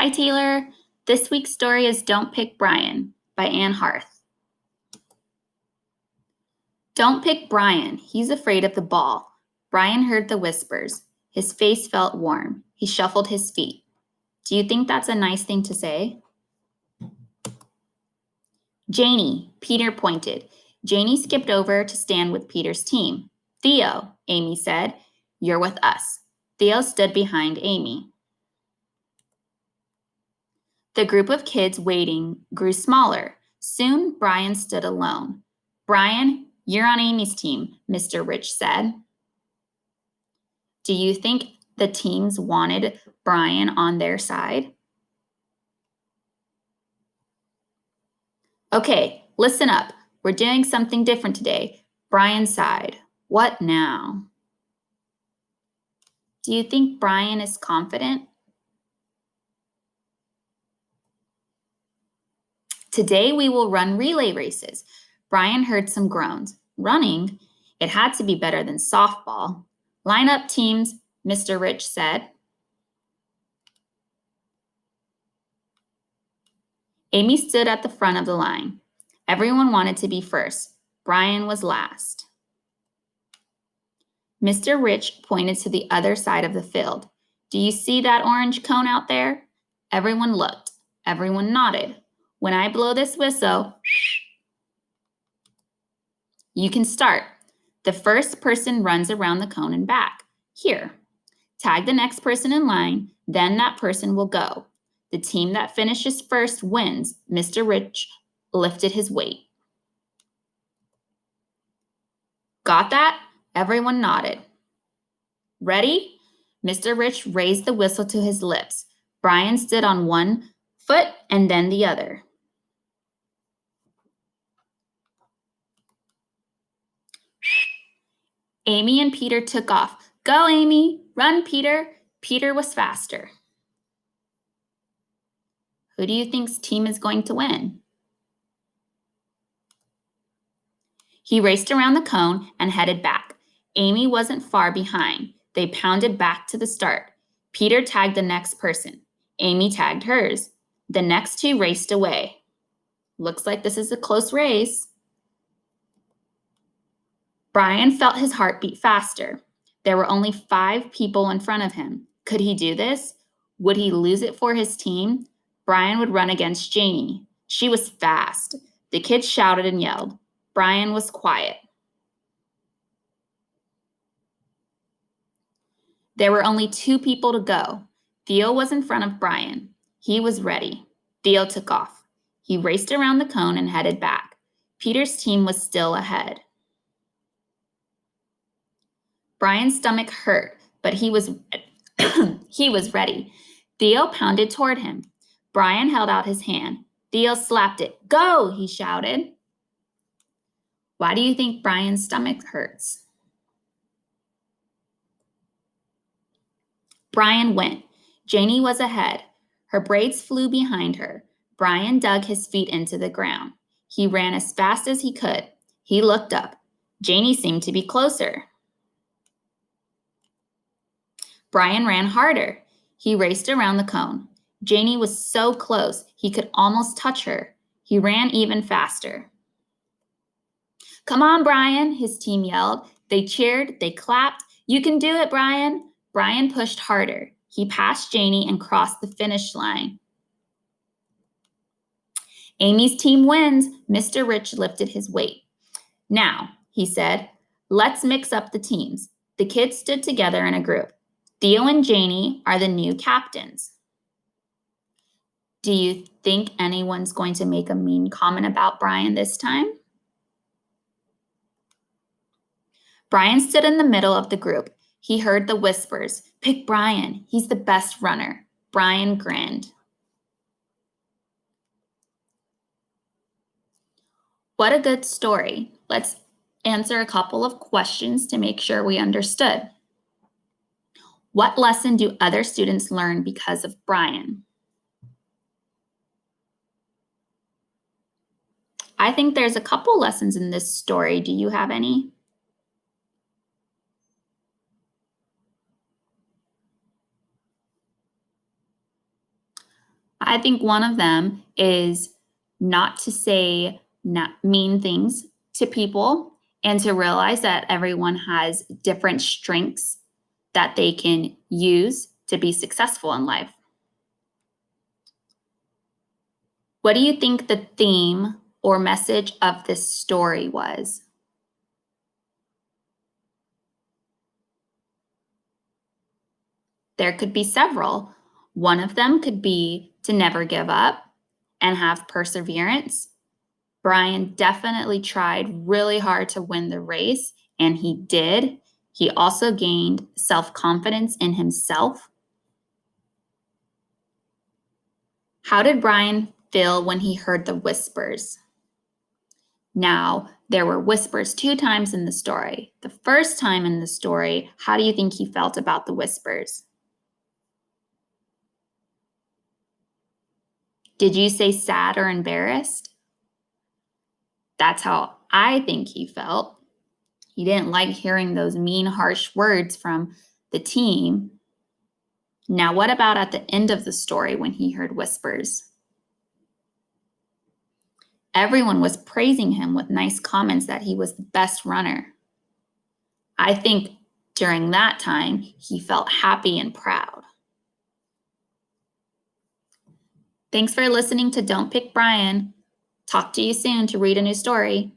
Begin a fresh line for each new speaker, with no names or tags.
Hi, Taylor. This week's story is Don't Pick Brian by Anne Harth. Don't pick Brian. He's afraid of the ball. Brian heard the whispers. His face felt warm. He shuffled his feet. Do you think that's a nice thing to say? Janie, Peter pointed. Janie skipped over to stand with Peter's team. Theo, Amy said, you're with us. Theo stood behind Amy. The group of kids waiting grew smaller. Soon, Brian stood alone. Brian, you're on Amy's team, Mr. Rich said. Do you think the teams wanted Brian on their side? Okay, listen up. We're doing something different today. Brian sighed. What now? Do you think Brian is confident? Today we will run relay races. Brian heard some groans. Running? It had to be better than softball. Line up teams, Mr. Rich said. Amy stood at the front of the line. Everyone wanted to be first. Brian was last. Mr. Rich pointed to the other side of the field. Do you see that orange cone out there? Everyone looked. Everyone nodded. When I blow this whistle, you can start. The first person runs around the cone and back. Here. Tag the next person in line, then that person will go. The team that finishes first wins. Mr. Rich lifted his weight. Got that? Everyone nodded. Ready? Mr. Rich raised the whistle to his lips. Brian stood on one foot and then the other. Amy and Peter took off. Go, Amy! Run, Peter! Peter was faster. Who do you think's team is going to win? He raced around the cone and headed back. Amy wasn't far behind. They pounded back to the start. Peter tagged the next person. Amy tagged hers. The next two raced away. Looks like this is a close race. Brian felt his heart beat faster. There were only 5 people in front of him. Could he do this? Would he lose it for his team? Brian would run against Janie. She was fast. The kids shouted and yelled. Brian was quiet. There were only 2 people to go. Theo was in front of Brian. He was ready. Theo took off. He raced around the cone and headed back. Peter's team was still ahead. Brian's stomach hurt, but he was ready. Theo pounded toward him. Brian held out his hand. Theo slapped it. Go, he shouted. Why do you think Brian's stomach hurts? Brian went. Janie was ahead. Her braids flew behind her. Brian dug his feet into the ground. He ran as fast as he could. He looked up. Janie seemed to be closer. Brian ran harder. He raced around the cone. Janie was so close, he could almost touch her. He ran even faster. Come on, Brian, his team yelled. They cheered, they clapped. You can do it, Brian. Brian pushed harder. He passed Janie and crossed the finish line. Amy's team wins. Mr. Rich lifted his weight. Now, he said, let's mix up the teams. The kids stood together in a group. Theo and Janie are the new captains. Do you think anyone's going to make a mean comment about Brian this time? Brian stood in the middle of the group. He heard the whispers. Pick Brian. He's the best runner. Brian grinned. What a good story. Let's answer a couple of questions to make sure we understood. What lesson do other students learn because of Brian? I think there's a couple lessons in this story. Do you have any? I think one of them is not to say mean things to people and to realize that everyone has different strengths that they can use to be successful in life. What do you think the theme or message of this story was? There could be several. One of them could be to never give up and have perseverance. Brian definitely tried really hard to win the race, and he did. He also gained self-confidence in himself. How did Brian feel when he heard the whispers? Now, there were whispers 2 times in the story. The first time in the story, how do you think he felt about the whispers? Did you say sad or embarrassed? That's how I think he felt. He didn't like hearing those mean, harsh words from the team. Now, what about at the end of the story when he heard whispers? Everyone was praising him with nice comments that he was the best runner. I think during that time, he felt happy and proud. Thanks for listening to Don't Pick Brian. Talk to you soon to read a new story.